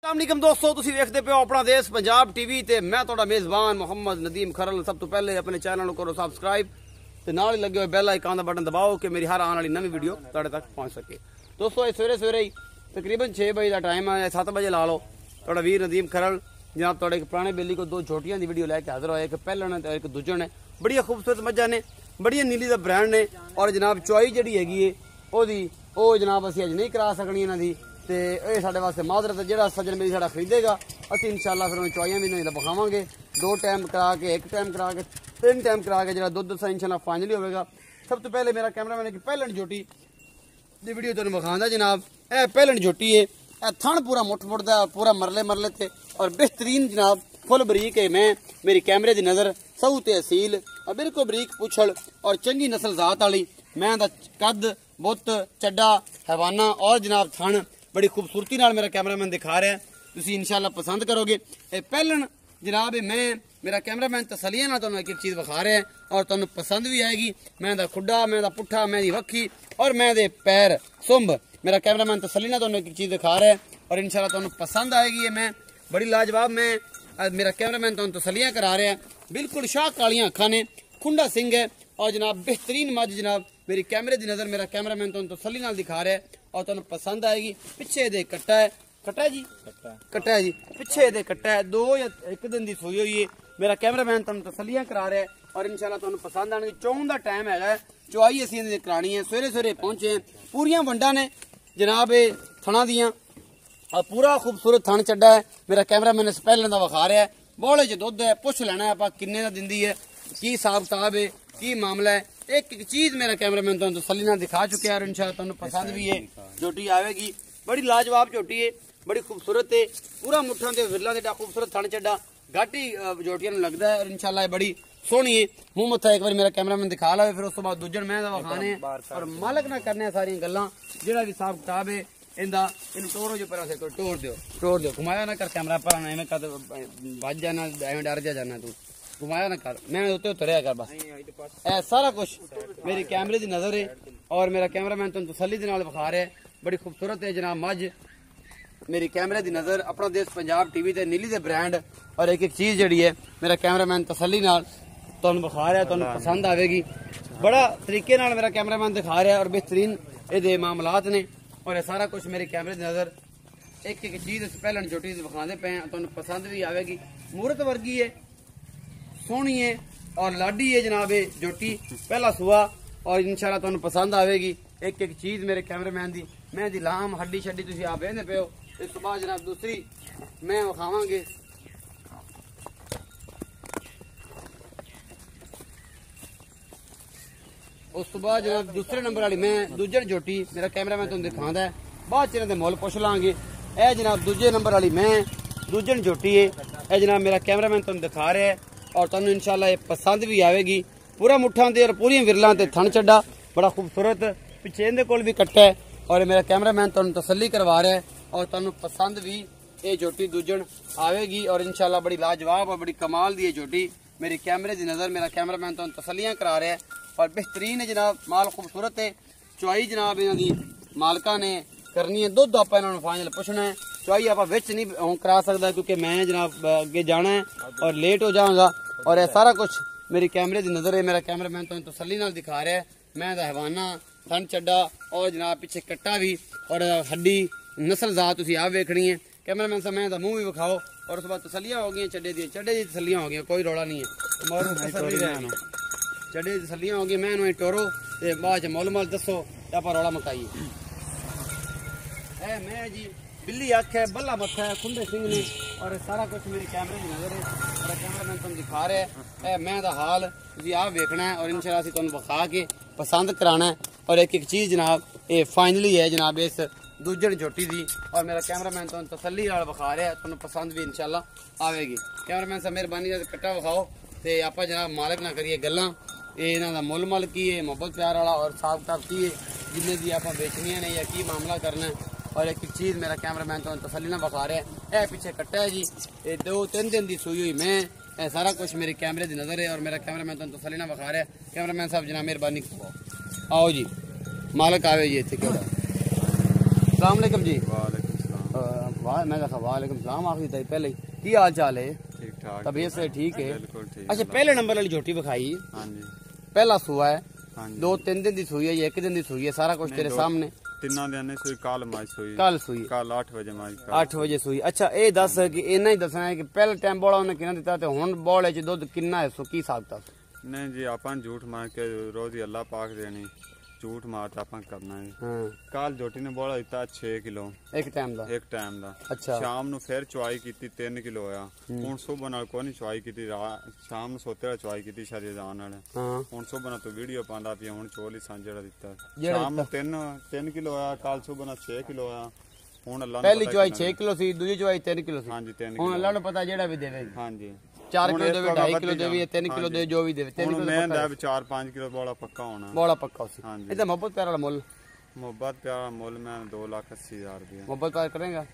अस्सलामुअलैकुम दोस्तों, तुसी देखते पे हो अपना देश पंजाब टीवी ते मैं तुहाडा मेज़बान मोहम्मद नदीम खरल। सब तो पहले अपने चैनल को करो सब्सक्राइब ते नाल ही लगे हुए बेल आइकन का बटन दबाओ कि मेरी हर आने वाली नवी वीडियो तुहाडे तक पहुंच सके। दोस्तों सवेरे सवेरे ही तकरीबन 6 बजे का टाइम है, 7 बजे ला लो। तुहाडा वीर नदीम खरल जनाब तुहाडे एक पुराने बेली को 2 छोटियां दी वीडियो लेके हाजिर होया। एक पहलन है एक दूजन है। बड़िया खूबसूरत मज्जां ने, बड़िया नीली दा ब्रांड ने और जनाब चुआई जिहड़ी हैगी है ओदी ओ जनाब असीं अज नहीं करा सकनी इन्हां दी ते ये साडे वास्ते माजरत है। जिहड़ा सज्जन मेरी साडा खरीदेगा असीं इंशाअल्लाह फिर चुआइयां भी नहीं बखावांगे। 2 टाइम करा के, 1 टाइम करा के, 3 टाइम करा के जिहड़ा दुध सा इंशाअल्लाह फाइनली होगा। सब तो पहले मेरा कैमरामैन की पहलन झोटी दी वीडियो तुहानूं विखांदा जनाब। ए पहलन झोटी है, ए थण पूरा मुठ मुठदा पूरा मरले मरले थे और बेहतरीन जनाब फुल बरीक है। मैं मेरी कैमरे की नज़र सऊ ते असील और बिल्कुल बरीक पुछड़ और चंगी नस्ल जात वाली मैं दा कद बुत चड्डा हैवाना और जनाब थण बड़ी खूबसूरती नाल मेरा कैमरामैन दिखा रहा है। तुसीं इंशाअल्लाह पसंद करोगे। ए पहलन जनाब मैं मेरा कैमरामैन तसलियां नाल तुहानूं एक चीज़ विखा रहा है और तुहानूं पसंद भी आएगी। मैं दा खुड्डा, मैं दा पुट्ठा, मैं दी वक्खी और मैं दे पैर सुंभ मेरा कैमरामैन तसली नाल तुहानूं एक चीज़ दिखा रहा है और इंशाअल्लाह तुहानूं पसंद आएगी। मैं बड़ी लाजवाब मैं मेरा कैमरामैन तुहानूं तसलियां करा रहा है। बिल्कुल शाह कालियां अखां ने, खुंडा सिंह है और जनाब बेहतरीन मज जनाब मेरी कैमरे की नज़र मेरा कैमरामैन तुहानूं तसली नाल दिखा रहा है और तुहानूं पसंद आएगी। पिछे दे कट्टा है, कट्टा जी कट्टा है जी, पिछे दे कट्टा है। 2 या 1 दिन की सोई हुई है। मेरा कैमरामैन तुहानूं तसलियां करा रहा है और इंशाअल्लाह तुहानूं पसंद आने। चौं का टाइम है, चुआई असीं करानी है। सवेरे सवेरे पहुंचे हैं, पूरियां वंडा ने जनाब थणा दियां और पूरा खूबसूरत थण चड्डा है। मेरा कैमरामैन इस पहले का विखा रहा है। बोले च दुध है, पुछ लेना है आप किन्ने का दिंदी है, की हिसाब किताब है, की मामला है। एक एक चीज मेरा कैमरामैन तुहानूं तसल्ली नाल दिखा चुके हैं और इंशाअल्लाह तुहानूं पसंद भी है। झोटी आवेगी, बड़ी लाजवाब झोटी है, बड़ी खूबसूरत है। पूरा मुठ्ठां ते विरलां ते खूबसूरत थण चड्डा घाटी झोटियां नूं लगदा है और इंशाअल्लाह बड़ी सोहनी है। मुंह मत्था एक बार मेरा कैमरामैन दिखा लावे, फिर उस तो बाद दूजन मैं विखाने और मालक ना करने सारियां गल्लां। जेड़ा भी हिसाब किताब है इंदा इन टोरो जो पर से टोर दियो घुमाया ना कर कैमरा पर ना एवें कद भज जाना एवें डर जाना तू घुमाया ना कर, मैं उत्ते उतरिया कर बस। ए सारा कुछ मेरी कैमरे की नज़र है और मेरा कैमरामैन तुहानूं तसल्ली दे नाल विखा रहा है। बड़ी खूबसूरत है जनाब मज मेरी कैमरे की नज़र अपना देश पंजाब टीवी ते नीली दे ब्रांड और एक एक चीज़ जिहड़ी है मेरा कैमरामैन तसल्ली नाल तुहानूं विखा रहा है। तुहानूं पसंद आवेगी। बड़ा तरीके नाल मेरा कैमरामैन दिखा रहा है और बेहतरीन ये मामलात ने और सारा कुछ मेरे कैमरे की नज़र एक एक चीज़ पहलन छोटी विखाते पे हैं। तुहानूं पसंद भी आवेगी। मूरत वर्गी है, सोहनी है और लाडी है जनाब ये जोटी पहला सुआ और इंशाअल्लाह तुहानूं पसंद आवेगी। एक एक चीज़ मेरे कैमरामैन दी मैं दी लाम हड्डी शड्डी तुसीं आप वेंदे पे हो। इस तो बाद जनाब दूसरी मैं विखावांगे। उस तो बाद जनाब दूसरे नंबर वाली मैं दूजन झोटी मेरा कैमरामैन तुहानूं दिखांदा है। बाद च इन्हां दे मुੱਲ पुछ लांगे। ए जनाब दूजे नंबर वाली मैं दूजन झोटी है। ए जनाब मेरा कैमरामैन तुहानूं दिखा रहा है और तुहानूं इंशाअल्लाह ये पसंद भी आवेगी। पूरा मुठ्ठां ते और पूरी विरलां ते थण चड्डा बड़ा खूबसूरत पिछे इहदे कोल भी कट्टा है और मेरा कैमरामैन तुहानूं तसल्ली करवा रहा है और तुहानूं पसंद भी ये झोटी दूजन आवेगी और इंशाअल्लाह बड़ी लाजवाब और बड़ी कमाल दी झोटी मेरी कैमरे की नज़र मेरा कैमरामैन तुहानूं तसल्लियां करा रहा है और बेहतरीन है जनाब। माल खूबसूरत है। चुआई जनाब इन्हां दी मालका ने करनी है। दुध आप इन्हां नूं फाइनल पुछना है। चुआई आप विच नहीं करा सकदा क्योंकि मैं जनाब अगे जाना है और लेट हो जाऊंगा और यह सारा कुछ मेरी कैमरे की नज़र है। मेरा कैमरामैन तुहानूं तसल्ली नाल दिखा रहा है। मैं दा हैवाना थन चड्डा और जनाब पिछे कट्टा भी और हड्डी नस्ल जात तुसीं आप वेखनी है। कैमरामैन साहब मैं दा मुँह भी विखाओ और उस बाद तसलियां हो गई चड्डे दी तसलियां हो गई, कोई रौला नहीं है। चड्डे दी तसलियां हो गई। मैं इन्हूं टोरो ते बाद च मुੱਲ दसो ते आपां रौला मकाइए। ए मैं जी बिल्ली अख है, बल्ला मत्था है, खुंडे सिंह ने और सारा कुछ मेरी कैमरे की नज़र है। मेरा कैमरामैन तुहानूं दिखा रहा है। ए मैं दा हाल तुसीं आप वेखना है और इंशाअल्लाह असीं तुहानूं विखा के पसंद कराना है और एक एक चीज़ जनाब ये फाइनली है जनाब इस दूजन झोटी दी और मेरा कैमरामैन तुहानूं तसल्ली नाल विखा रहा है। तुहानूं पसंद भी इंशाअल्लाह आवेगी। कैमरामैन साहब मेहरबानी करके कट्टा विखाओ ते आपां जनाब मालक ना करिए गल्लां। ये इन्हां दा मुੱਲ की है, मुहब्बत प्यार वाला और हिसाब किताब की है जिन्ने दी आपां बेचनियां ने या की मामला करना है और एक एक चीज़ मेरा कैमरामैन तुहानूं तसल्ली नाल विखा रहा है। ए पिछे कट्टा है जी, ये 2-3 दिन की सोई हुई मैं ए सारा कुछ मेरी कैमरे की नज़र है और मेरा कैमरामैन तुहानूं तसल्ली नाल विखा रहा है। कैमरामैन साहब जनाब मेहरबानी आओ जी, मालक आवे जी इत्थे। अस्सलाम वालेकुम जी। वाह मैं कहा वालेकुम सलाम आखिरी ताई पहले की हाल चाल है ठीक ठाक तबीयत से ठीक है बिल्कुल ठीक अच्छा पहले नंबर वाली झोटी विखाई हाँ जी पहला सूआ है हाँ जी 2-3 दिन की सूई है या 1 दिन की सूई है सारा कुछ तेरे सामने ਤਿੰਨਾਂ ਦਿਨ ਨੇ ਸੂਈ ਕੱਲ ਮਾਈ ਸੂਈ कल सूई ਕੱਲ 8 ਵਜੇ ਮਾਈ 8 ਵਜੇ ਸੂਈ ਅੱਛਾ ਇਹ ਦੱਸ ਕਿ ਇੰਨਾ ਹੀ ਦੱਸਣਾ ਹੈ ਕਿ ਪਹਿਲੇ ਟਾਈਮ ਬੋਲਾ ਉਹਨੇ ਕਿੰਨਾ ਦਿੱਤਾ ਤੇ ਹੁਣ ਬੋਲੇ ਚ ਦੁੱਧ ਕਿੰਨਾ ਹੈ ਸੋ ਕੀ ਹਿਸਾਬ ਨਹੀਂ ਜੀ ਆਪਾਂ ਝੂਠ ਮਾਰ ਕੇ ਰੋਜ਼ ਹੀ ਅੱਲਾ ਪਾਕ ਦੇਣੀ ਝੂਠ ਮਾਰ ਤਾਂ ਆਪਾਂ ਕਰਨਾ ਹੈ ਹਾਂ ਕੱਲ ਜੋਟੀ ਨੇ ਬੋਲਾ ਦਿੱਤਾ 6 ਕਿਲੋ ਇੱਕ ਟਾਈਮ ਦਾ ਇੱਕ ਟਾਈਮ ਦਾ ਅੱਛਾ ਸ਼ਾਮ ਨੂੰ ਫਿਰ ਚੁਆਈ ਕੀਤੀ 3 ਕਿਲੋ ਹੋਇਆ ਹੁਣ ਸਵੇਰ ਨਾਲ ਕੋਈ ਨਹੀਂ ਚੁਆਈ ਕੀਤੀ ਸ਼ਾਮ ਨੂੰ ਸੋਤੇ ਵਾਲਾ ਚੁਆਈ ਕੀਤੀ ਸ਼ਰੀਰ ਜਾਣ ਨਾਲ ਹਾਂ ਹੁਣ ਸਵੇਰ ਨਾਲ ਤੋਂ ਵੀਡੀਓ ਪਾਉਂਦਾ ਪਿਆ ਹੁਣ ਚੋਲੀ ਸਾਂਝ ਜਿਹੜਾ ਦਿੱਤਾ ਜਿਹੜਾ ਸ਼ਾਮ ਨੂੰ 3 ਕਿਲੋ ਹੋਇਆ ਕੱਲ ਸਵੇਰ ਨਾਲ 6 ਕਿਲੋ ਹੋਇਆ ਹੁਣ ਅੱਲਾ ਪਹਿਲੀ ਚੁਆਈ 6 ਕਿਲੋ ਸੀ ਦੂਜੀ ਚੁਆਈ 3 ਕਿਲੋ ਸੀ ਹਾਂਜੀ 3 ਹੁਣ ਅੱਲਾ ਨੂੰ ਪਤਾ ਜਿਹੜਾ ਵੀ ਦੇਵੇਗਾ ਹਾਂਜੀ 4 ਕਿਲੋ ਦੇਵੇ 2.5 ਕਿਲੋ ਦੇਵੇ 3 ਕਿਲੋ ਦੇ ਜੋ ਵੀ ਦੇਵੇ 3 ਹੁਣ ਕਿਲੋ ਮੈਂ ਦਾ 4-5 ਕਿਲੋ ਬੋਲਾ ਪੱਕਾ ਹੋਣਾ ਬੋਲਾ ਪੱਕਾ ਸੀ ਹਾਂਜੀ। ਇਹਦਾ ਮੁਹੱਬਤ ਪਿਆਰ ਵਾਲਾ ਮੁੱਲ ਮੁਹੱਬਤ ਪਿਆਰਾ ਮੁੱਲ ਮੈਂ 2,80,000 ਰੁਪਏ ਮੁਹੱਬਤ ਪਿਆਰ ਕਰੇਗਾ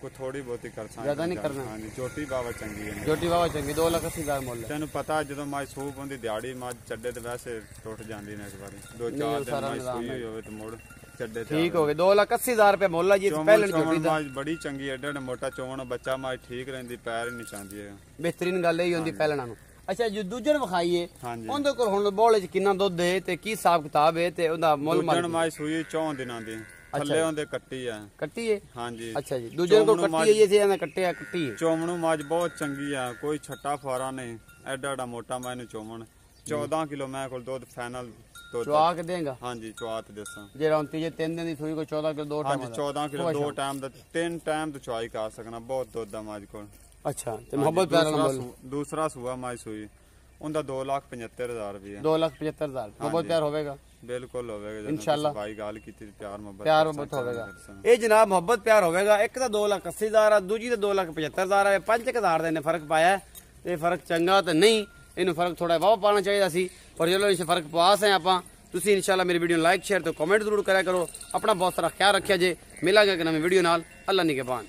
ਕੋਈ ਥੋੜੀ ਬਹੁਤੀ ਕਰ ਸਕਦਾ ਜ਼ਿਆਦਾ ਨਹੀਂ ਕਰਨਾ। ਹਾਂਜੀ ਚੋਟੀ ਬਾਵਾ ਚੰਗੀ ਹੈ ਜੋਟੀ ਵਾਵਾ ਚੰਗੀ 2,80,000 ਮੁੱਲ ਹੈ ਤੈਨੂੰ ਪਤਾ ਜਦੋਂ ਮਾਈ ਸੂਪ ਹੁੰਦੀ ਦਿਹਾੜੀ ਮਾਂ ਚੱਡੇ ਤੇ ਵੈਸੇ ਟੁੱਟ ਜਾਂਦੀ ਨੇ ਇੱਕ ਵਾਰੀ 2-4 ਦਿਨ ਸਾਰਾ ਮਾਈ ਨਿਜ਼ਾਮ ਸੂਈ ਹੋਈ ਹੋਵੇ ਤੇ ਮੁੜ ਚੱਡੇ ਤੇ ਠੀਕ ਹੋ ਗਏ 2,80,000 ਰੁਪਏ ਮੁੱਲ ਹੈ ਜੀ ਇਸ ਪਹਿਲੇ ਜੋਟੀ ਦਾ ਮਾਂ ਬੜੀ ਚੰਗੀ ਐਡਾ ਮੋਟਾ ਚੋਣ ਬੱਚਾ ਮਾਈ ਠੀਕ ਰਹਿੰਦੀ ਪੈਰ ਹੀ ਨਹੀਂ ਚਾਂਦੀ ਹੈ ਬਿਹਤਰੀਨ ਗੱਲ ਇਹ ਹੁੰਦੀ ਪਹਿਲਣਾ ਨੂੰ ਅੱਛਾ ਜੋ ਦੂਜੇ ਨੂੰ ਵਿਖਾਈਏ ਹਾਂਜੀ ਉਹਦੇ ਕੋਲ ਹੁਣ ਬੋਲੇ ਚ ਕਿੰਨਾ ਦੁੱਧ ਹੈ ਤੇ ਕੀ ਹਿਸਾਬ ਕਿਤਾਬ ਹੈ ਤੇ ਉਹਦਾ ਮੁੱਲ ਦੂਜਣ ਮਾਈ ਸੂਈ 4 ਦਿਨਾਂ ਦੀ ਥੱਲੇ ਉਹਦੇ ਕੱਟੀ ਆ ਕੱਟੀ ਹੈ ਹਾਂਜੀ ਅੱਛਾ ਜੀ ਦੂਜੇ ਕੋਲ ਕੱਟੀ ਹੈ ਜੀ ਇਹਨੇ ਕੱਟਿਆ ਕੱਟੀ ਹੈ ਚੋਮਣੂ ਮਾਝ ਬਹੁਤ ਚੰਗੀ ਆ ਕੋਈ ਛੱਟਾ ਫਾਰਾ ਨਹੀਂ ਐਡਾ ਮੋਟਾ ਮੈਨੂੰ ਚੋਮਣ 14 ਕਿਲੋ ਮੈਂ ਕੋਲ ਦੁੱਧ ਫਾਈਨਲ ਚਵਾ ਕੇ ਦੇਗਾ ਹਾਂਜੀ ਚਵਾ ਤੇ ਦੱਸਾਂ ਜਿਹੜਾ ਹੁਣ ਤੀਜੇ 3 ਦਿਨ ਦੀ ਸੂਈ ਕੋ 14 ਕਿਲੋ 2 ਟਾਈਮ ਹਾਂਜੀ 14 ਕਿਲੋ 2 ਟਾਈਮ ਦਾ 3 ਟਾਈਮ ਤੋਂ ਚਵਾਈ ਕਰ ਸਕਣਾ ਬਹੁਤ ਦੁੱਧ ਆ ਮਾਝ ਕੋਲ ਅੱਛਾ ਤੇ ਮੁਹੱਬਤ ਪਿਆਰ ਵਾਲਾ ਮੁੱਲ ਦੂਸਰਾ ਸੂਆ ਮਾਝ ਸੂਈ ਉਹਦਾ 2,75,000 ਰੁਪਏ 2,75,000 ਮੁਹੱਬਤ ਪਿਆਰ ਹੋਵੇਗਾ ਬਿਲਕੁਲ ਹੋਵੇਗਾ ਇਨਸ਼ਾਅੱਲਾ ਭਾਈ ਗੱਲ ਕੀਤੀ ਪਿਆਰ ਮੁਹੱਬਤ ਪਿਆਰ ਮੁਹੱਬਤ ਹੋਵੇਗਾ ਇਹ ਜਨਾਬ ਮੁਹੱਬਤ ਪਿਆਰ ਹੋਵੇਗਾ ਇੱਕ ਤਾਂ 2,80,000 ਆ ਦੂਜੀ ਤਾਂ 2,75,000 ਆ 5,000 ਦਾ ਇਹਨੇ ਫਰਕ ਪਾਇਆ ਇਹ ਫਰਕ ਚੰਗਾ ਤਾਂ ਨਹੀਂ ਇਹਨੂੰ ਫਰਕ ਥੋੜਾ ਬਹੁਤ ਪਾਉਣਾ ਚਾਹੀਦਾ ਸੀ ਪਰ ਚਲੋ ਇਸ ਫਰਕ ਪਾਸ ਹੈ ਆਪਾਂ ਤੁਸੀਂ ਇਨਸ਼ਾਅੱਲਾ ਮੇਰੀ ਵੀਡੀਓ ਨੂੰ ਲਾਈਕ ਸ਼ੇਅਰ ਤੇ ਕਮੈਂਟ ਜ਼ਰੂਰ ਕਰਿਆ ਕਰੋ ਆਪਣਾ ਬਹੁਤ ਸਾਰਾ ਖਿਆਲ ਰੱਖਿਆ ਜੇ ਮਿਲਾਂਗੇ ਇੱਕ ਨਵੀਂ ਵੀਡੀਓ ਨਾਲ ਅੱਲਾ ਨਿਗਹਿਬਾਨ।